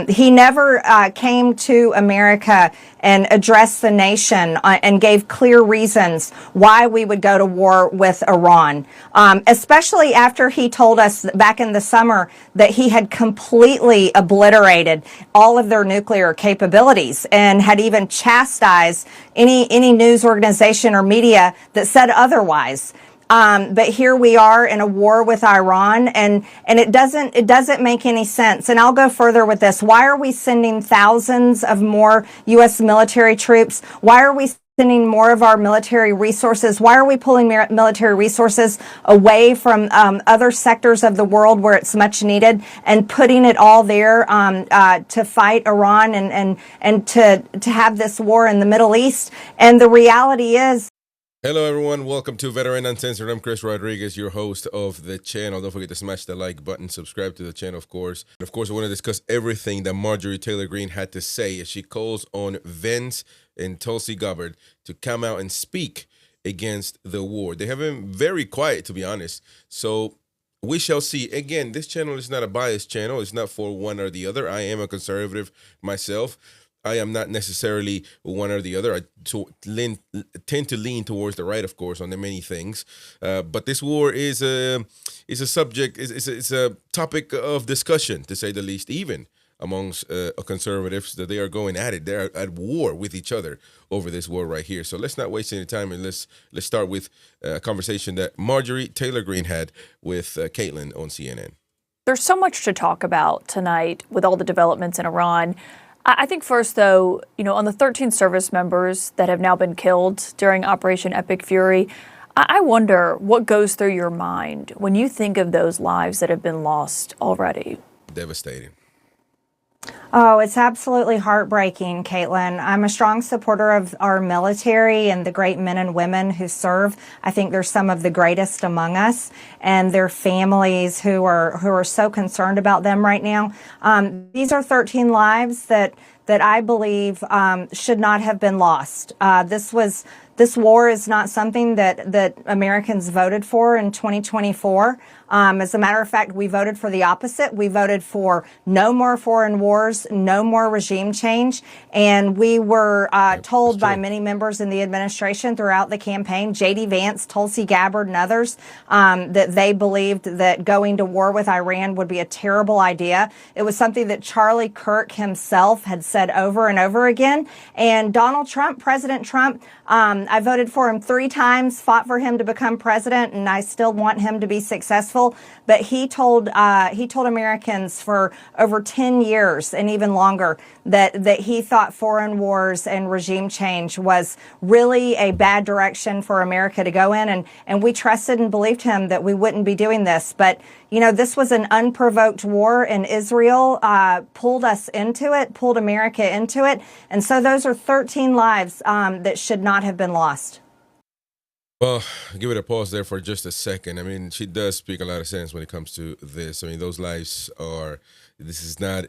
He never came to America and addressed the nation and gave clear reasons why we would go to war with Iran, especially after he told us back in the summer that he had completely obliterated all of their nuclear capabilities and had even chastised any news organization or media that said otherwise. But here we are in a war with Iran, and it doesn't make any sense. And I'll go further with this. Why are we sending thousands of more U.S. military troops? Why are we sending more of our military resources? Why are we pulling military resources away from other sectors of the world where it's much needed and putting it all there to fight Iran and to have this war in the Middle East? And the reality is, hello everyone, welcome to Veteran Uncensored. I'm Chris Rodriguez, your host of the channel. Don't forget to smash the like button, subscribe to the channel, of course. And of course, I want to discuss everything that Marjorie Taylor Greene had to say as she calls on Vance and Tulsi Gabbard to come out and speak against the war. They have been very quiet, to be honest. So we shall see. Again, this channel is not a biased channel. It's not for one or the other. I am a conservative myself. I am not necessarily one or the other. I tend to lean towards the right, of course, on the many things. But this war is a subject, it's a topic of discussion, to say the least, even amongst conservatives, that they are going at it. They're at war with each other over this war right here. So let's not waste any time, and let's start with a conversation that Marjorie Taylor Greene had with Kaitlan on CNN. There's so much to talk about tonight with all the developments in Iran. I think first, though, on the 13 service members that have now been killed during Operation Epic Fury, I wonder what goes through your mind when you think of those lives that have been lost already. Devastating. Oh, it's absolutely heartbreaking, Kaitlan. I'm a strong supporter of our military and the great men and women who serve. I think they're some of the greatest among us, and their families who are so concerned about them right now. These are 13 lives that I believe should not have been lost. This war is not something that Americans voted for in 2024. As a matter of fact, we voted for the opposite. We voted for no more foreign wars, no more regime change. And we were told by many members in the administration throughout the campaign, J.D. Vance, Tulsi Gabbard, and others, that they believed that going to war with Iran would be a terrible idea. It was something that Charlie Kirk himself had said over and over again. And Donald Trump, President Trump, I voted for him 3 times, fought for him to become president, and I still want him to be successful. But he told Americans for over 10 years and even longer that he thought foreign wars and regime change was really a bad direction for America to go in. And we trusted and believed him that we wouldn't be doing this. But, this was an unprovoked war, and Israel pulled us into it, pulled America into it. And so those are 13 lives that should not have been lost. Well, give it a pause there for just a second. I mean, she does speak a lot of sense when it comes to this. I mean, those lives this is not,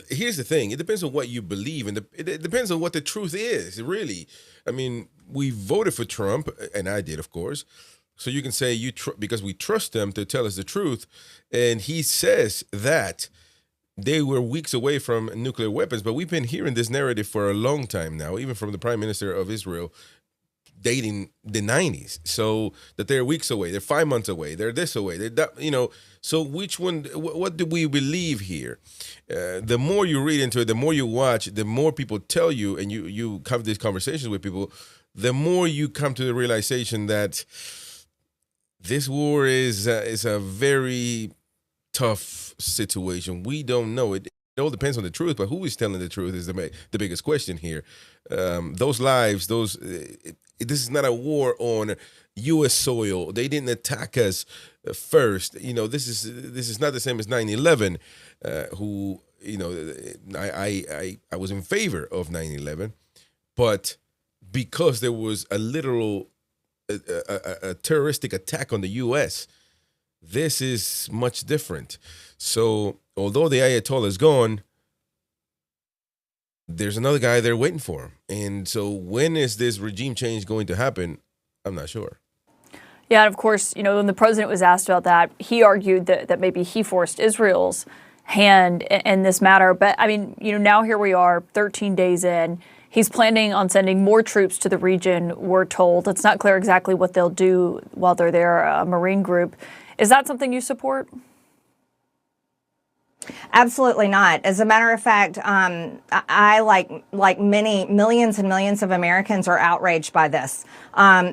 here's the thing. It depends on what you believe, and it depends on what the truth is, really. I mean, we voted for Trump, and I did, of course. So you can say because we trust him to tell us the truth. And he says that they were weeks away from nuclear weapons, but we've been hearing this narrative for a long time now, even from the Prime Minister of Israel, dating the 90s. So that they're weeks away, they're 5 months away, they're this away, they're that, so which one, what do we believe here? The more you read into it, the more you watch, the more people tell you, and you have these conversations with people, the more you come to the realization that this war is a very tough situation. We don't know it. It all depends on the truth, but who is telling the truth is the biggest question here. Those lives, this is not a war on U.S. soil. They didn't attack us first. This is not the same as 9/11. I was in favor of 9/11, but because there was a literal a terroristic attack on the U.S., this is much different. So although the Ayatollah is gone, there's another guy there waiting for him. And so when is this regime change going to happen? I'm not sure. Yeah, and of course, when the president was asked about that, he argued that maybe he forced Israel's hand in this matter. But I mean, now here we are 13 days in. He's planning on sending more troops to the region, we're told. It's not clear exactly what they'll do while they're there, a Marine group. Is that something you support? Absolutely not. As a matter of fact, I like many millions and millions of Americans are outraged by this.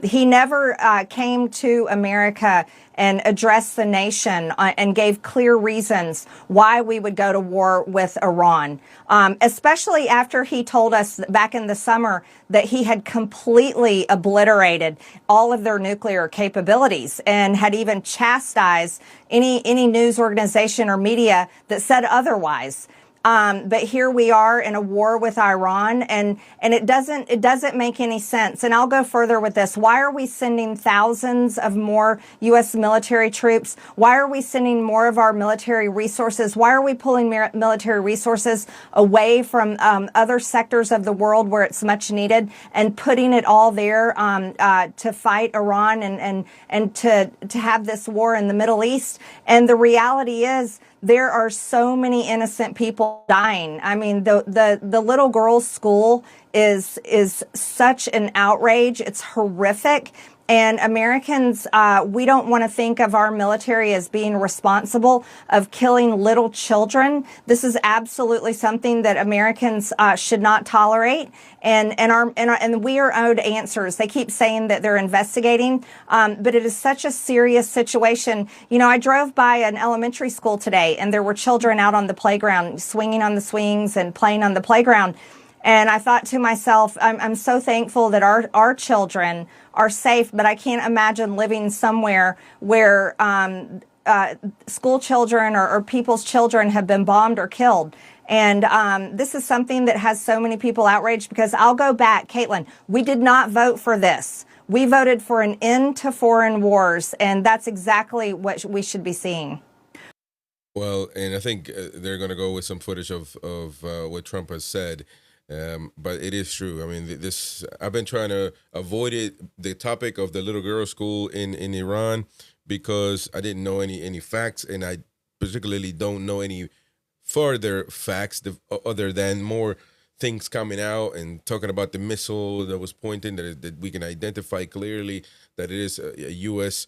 He never came to America and addressed the nation and gave clear reasons why we would go to war with Iran, especially after he told us back in the summer that he had completely obliterated all of their nuclear capabilities and had even chastised any news organization or media that said otherwise. But here we are in a war with Iran, and it doesn't make any sense. And I'll go further with this. Why are we sending thousands of more U.S. military troops? Why are we sending more of our military resources? Why are we pulling military resources away from other sectors of the world where it's much needed and putting it all there to fight Iran and to have this war in the Middle East? And the reality is, there are so many innocent people dying. I mean, the little girl's school is such an outrage. It's horrific. And Americans, we don't want to think of our military as being responsible of killing little children. This is absolutely something that Americans should not tolerate. And we are owed answers. They keep saying that they're investigating, but it is such a serious situation. I drove by an elementary school today, and there were children out on the playground swinging on the swings and playing on the playground. And I thought to myself, I'm so thankful that our children are safe, but I can't imagine living somewhere where school children or people's children have been bombed or killed. And this is something that has so many people outraged, because I'll go back, Kaitlan, we did not vote for this. We voted for an end to foreign wars, and that's exactly what we should be seeing. Well, and I think they're going to go with some footage of what Trump has said. But it is true. I mean, I've been trying to avoid the topic of the little girl school in Iran, because I didn't know any facts, and I particularly don't know any further facts other than more things coming out and talking about the missile that was pointing that we can identify clearly that it is a U.S.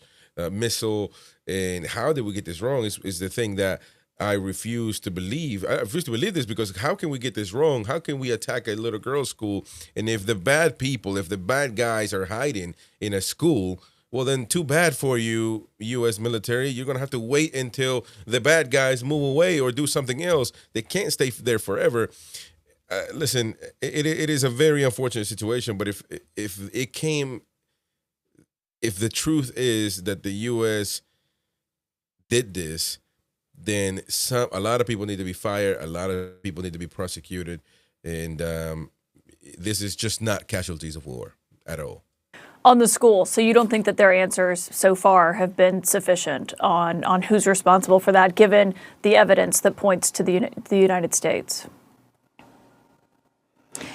Missile. And how did we get this wrong is the thing that I refuse to believe. I refuse to believe this, because how can we get this wrong? How can we attack a little girl's school? And if the bad people, if the bad guys are hiding in a school, well, then too bad for you, U.S. military. You're going to have to wait until the bad guys move away or do something else. They can't stay there forever. Listen, it is a very unfortunate situation, but if the truth is that the U.S. did this, then a lot of people need to be fired. A lot of people need to be prosecuted. And this is just not casualties of war at all. On the school, so you don't think that their answers so far have been sufficient on who's responsible for that, given the evidence that points to the United States?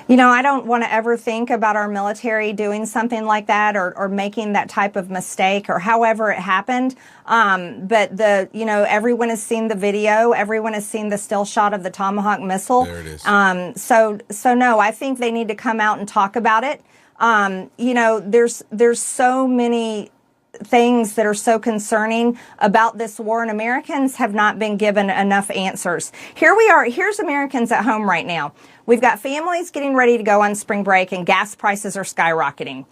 I don't want to ever think about our military doing something like that or making that type of mistake or however it happened. But everyone has seen the video. Everyone has seen the still shot of the Tomahawk missile. There it is. So no, I think they need to come out and talk about it. There's so many things that are so concerning about this war, and Americans have not been given enough answers. Here we are. Here's Americans at home right now. We've got families getting ready to go on spring break, and gas prices are skyrocketing.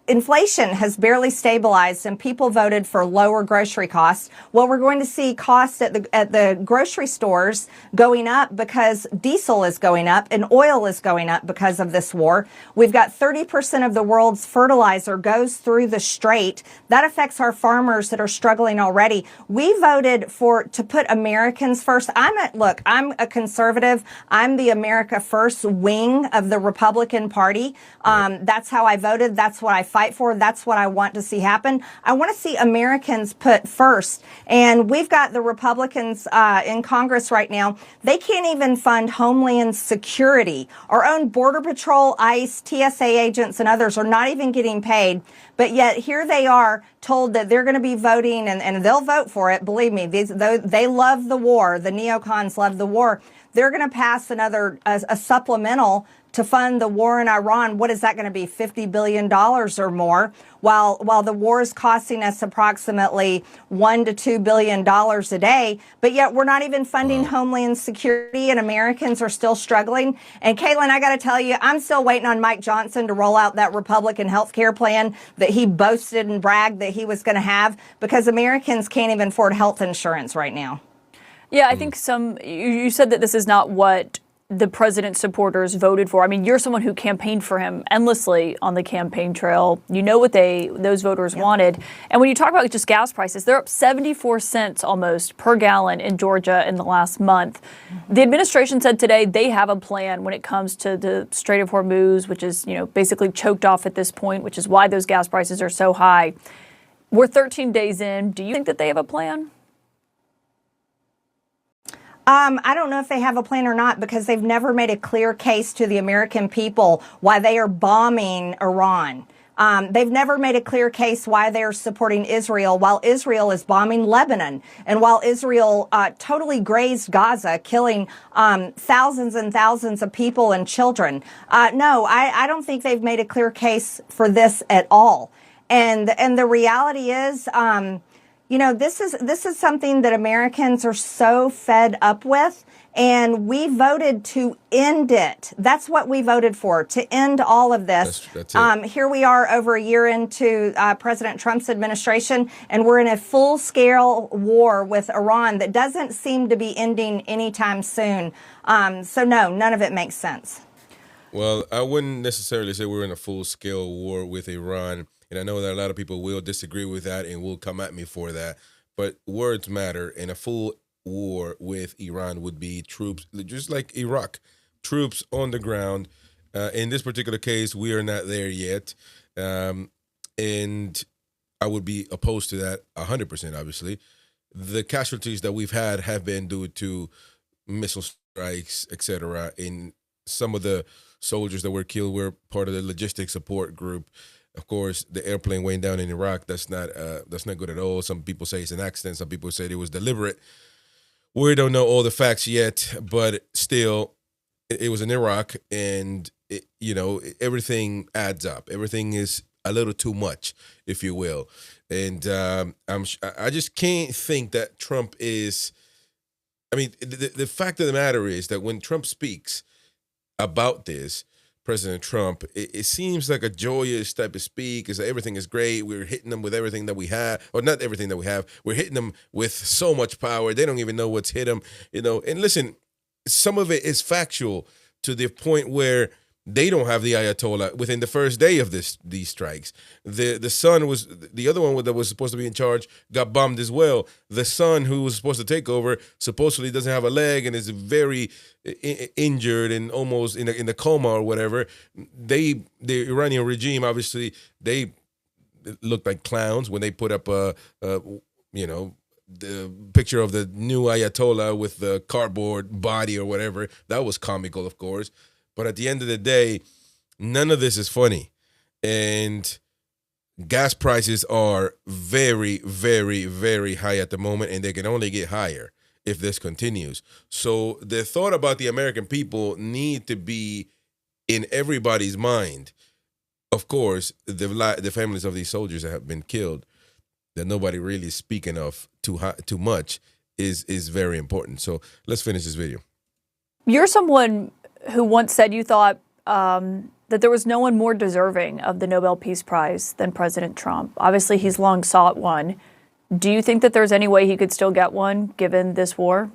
Inflation has barely stabilized, and people voted for lower grocery costs. Well, we're going to see costs at the grocery stores going up because diesel is going up and oil is going up because of this war. We've got 30% of the world's fertilizer goes through the strait. That affects our farmers that are struggling already. We voted to put Americans first. I'm a conservative. I'm the America First wing of the Republican Party. That's how I voted. That's what I fight for. That's what I want to see happen. I want to see Americans put first. And we've got the Republicans in Congress right now. They can't even fund Homeland Security. Our own Border Patrol, ICE, TSA agents, and others are not even getting paid. But yet here they are told that they're going to be voting, and they'll vote for it. Believe me, they love the war. The neocons love the war. They're going to pass a supplemental to fund the war in Iran. What is that going to be? $50 billion or more, while the war is costing us approximately $1 to $2 billion a day. But yet we're not even funding Homeland Security, and Americans are still struggling. And Kaitlan, I got to tell you, I'm still waiting on Mike Johnson to roll out that Republican health care plan that he boasted and bragged that he was going to have, because Americans can't even afford health insurance right now. Yeah, I think you said that this is not what the president's supporters voted for. I mean, you're someone who campaigned for him endlessly on the campaign trail. You know what those voters wanted. And when you talk about just gas prices, they're up 74 cents almost per gallon in Georgia in the last month. The administration said today they have a plan when it comes to the Strait of Hormuz, which is, basically choked off at this point, which is why those gas prices are so high. We're 13 days in. Do you think that they have a plan? I don't know if they have a plan or not, because they've never made a clear case to the American people why they are bombing Iran. They've never made a clear case why they're supporting Israel while Israel is bombing Lebanon, and while Israel totally grazed Gaza, killing thousands and thousands of people and children. No, I don't think they've made a clear case for this at all. And the reality is, this is something that Americans are so fed up with, and we voted to end it. That's what we voted for, to end all of this. That's it. Here we are over a year into President Trump's administration, and we're in a full-scale war with Iran that doesn't seem to be ending anytime soon. So no, none of it makes sense. Well, I wouldn't necessarily say we're in a full-scale war with Iran. And I know that a lot of people will disagree with that and will come at me for that. But words matter. And a full war with Iran would be troops, just like Iraq, troops on the ground. In this particular case, we are not there yet. And I would be opposed to that 100%, obviously. The casualties that we've had have been due to missile strikes, etc. And some of the soldiers that were killed were part of the logistic support group. Of course, the airplane went down in Iraq. That's not good at all. Some people say it's an accident. Some people say it was deliberate. We don't know all the facts yet, but still, it was in Iraq, and everything adds up. Everything is a little too much, if you will. And I just can't think that Trump is. I mean, the fact of the matter is that when Trump speaks about this, President Trump, it seems like a joyous type of speak, is that everything is great. We're hitting them with everything that we have, or not everything that we have. We're hitting them with so much power. They don't even know what's hit them, And listen, some of it is factual to the point where they don't have the Ayatollah within the first day of these strikes. The son was the other one that was supposed to be in charge, got bombed as well. The son who was supposed to take over supposedly doesn't have a leg and is very injured and almost in a coma or whatever. The Iranian regime, obviously, they looked like clowns when they put up the picture of the new Ayatollah with the cardboard body or whatever. That was comical, of course. But at the end of the day, none of this is funny. And gas prices are very, very, very high at the moment, and they can only get higher if this continues. So the thought about the American people need to be in everybody's mind. Of course, the families of these soldiers that have been killed, that nobody really is speaking of too much, is very important. So let's finish this video. You're someone who once said you thought that there was no one more deserving of the Nobel Peace Prize than President Trump. Obviously, he's long sought one. Do you think that there's any way he could still get one given this war?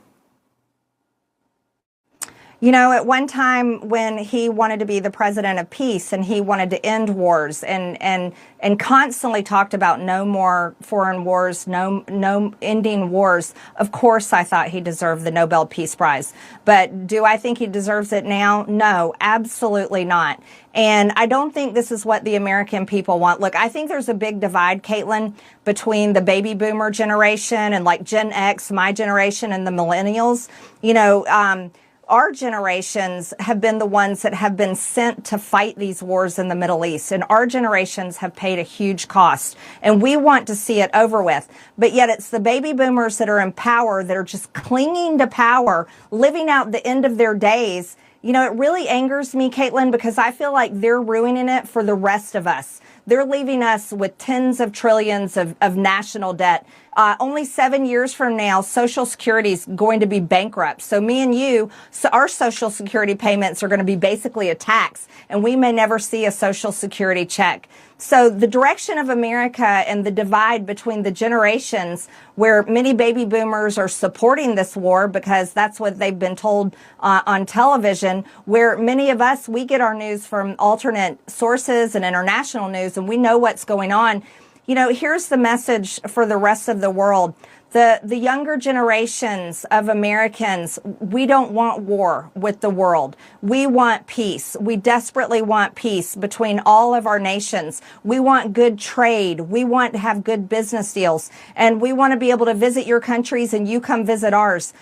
You know, at one time when he wanted to be the president of peace and he wanted to end wars and constantly talked about no more foreign wars, no ending wars, of course I thought he deserved the Nobel Peace Prize. But do I think he deserves it now? No, absolutely not. And I don't think this is what the American people want. Look, I think there's a big divide, Kaitlan, between the baby boomer generation and like Gen X, my generation, and the millennials. You know, our generations have been the ones that have been sent to fight these wars in the Middle East, and our generations have paid a huge cost, and we want to see it over with. But yet it's the baby boomers that are in power that are just clinging to power, living out the end of their days. You know, it really angers me, Kaitlan, because I feel like they're ruining it for the rest of us. They're leaving us with tens of trillions of national debt. Only 7 years from now, Social Security is going to be bankrupt. So me and you, so our Social Security payments are going to be basically a tax, and we may never see a Social Security check. So the direction of America and the divide between the generations, where many baby boomers are supporting this war because that's what they've been told on television, where many of us, we get our news from alternate sources and international news, and we know what's going on. You know, here's the message for the rest of the world. The younger generations of Americans, we don't want war with the world. We want peace. We desperately want peace between all of our nations. We want good trade. We want to have good business deals. And we want to be able to visit your countries and you come visit ours.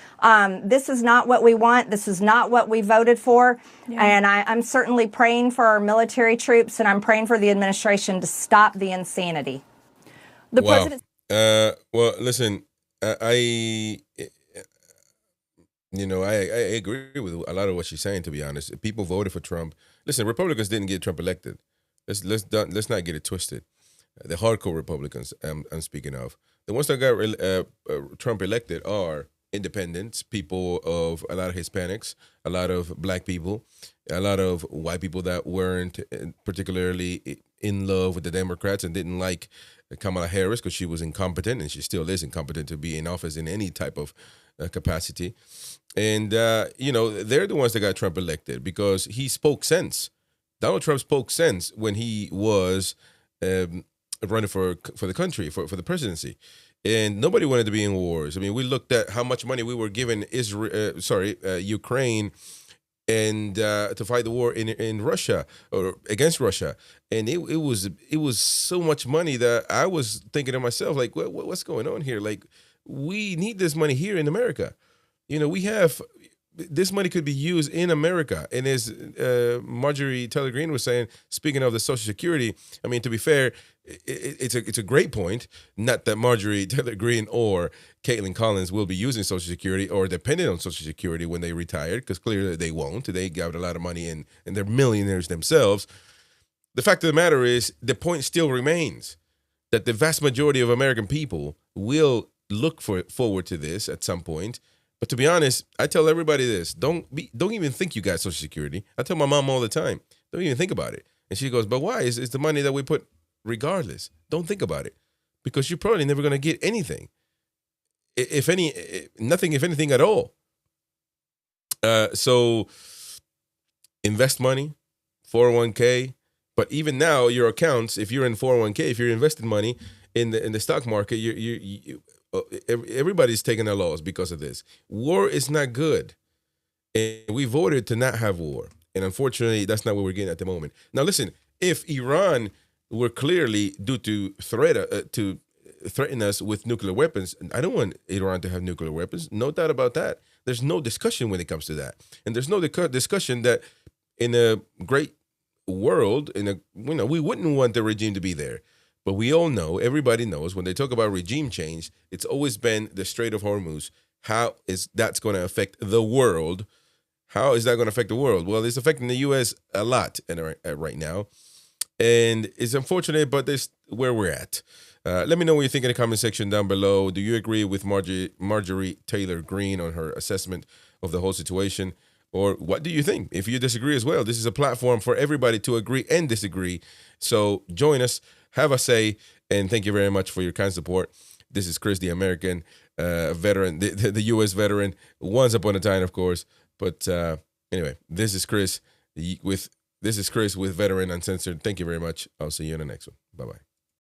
This is not what we want. This is not what we voted for. Yeah. And I'm certainly praying for our military troops, and I'm praying for the administration to stop the insanity. The president. Well, listen. I agree with a lot of what she's saying, to be honest. People voted for Trump. Listen, Republicans didn't get Trump elected. Let's not get it twisted. The hardcore Republicans I'm speaking of. The ones that got Trump elected are independents, people of a lot of Hispanics, a lot of black people, a lot of white people that weren't particularly in love with the Democrats and didn't like Kamala Harris because she was incompetent, and she still is incompetent to be in office in any type of capacity. And, they're the ones that got Trump elected because he spoke sense. Donald Trump spoke sense when he was running for the country, for the presidency. And nobody wanted to be in wars. I mean, we looked at how much money we were giving Ukraine and to fight the war in Russia or against Russia. And it was so much money that I was thinking to myself, like, what's going on here? Like, we need this money here in America. You know, we have this money could be used in America. And as Marjorie Taylor Greene was saying, speaking of the Social Security, I mean, to be fair, it's a great point. Not that Marjorie Taylor Greene or Kaitlan Collins will be using Social Security or dependent on Social Security when they retire, because clearly they won't. They got a lot of money and they're millionaires themselves. The fact of the matter is, the point still remains that the vast majority of American people will look forward to this at some point. But to be honest, I tell everybody this: don't even think you got Social Security. I tell my mom all the time, don't even think about it. And she goes, but why? It's the money that we put regardless. Don't think about it, because you're probably never going to get anything. Nothing, if anything at all. So invest money, 401k. But even now, your accounts, if you're in 401k, if you're investing money in the stock market, everybody's taking their loss because of this. War is not good. And we voted to not have war. And unfortunately, that's not what we're getting at the moment. Now, listen, if Iran were clearly due to threaten us with nuclear weapons, I don't want Iran to have nuclear weapons. No doubt about that. There's no discussion when it comes to that. And there's no discussion that in a great world, we wouldn't want the regime to be there. But we all know, everybody knows, when they talk about regime change, it's always been the Strait of Hormuz. How is that's going to affect the world? How is that going to affect the world? Well, it's affecting the U.S. a lot right now. And it's unfortunate, but that's where we're at. Let me know what you think in the comment section down below. Do you agree with Marjorie Taylor Greene on her assessment of the whole situation? Or what do you think? If you disagree as well, this is a platform for everybody to agree and disagree. So join us, have a say, and thank you very much for your kind support. This is Chris, the American veteran, the U.S. veteran, once upon a time, of course. But Anyway, this is Chris with Veteran Uncensored. Thank you very much. I'll see you in the next one. Bye-bye.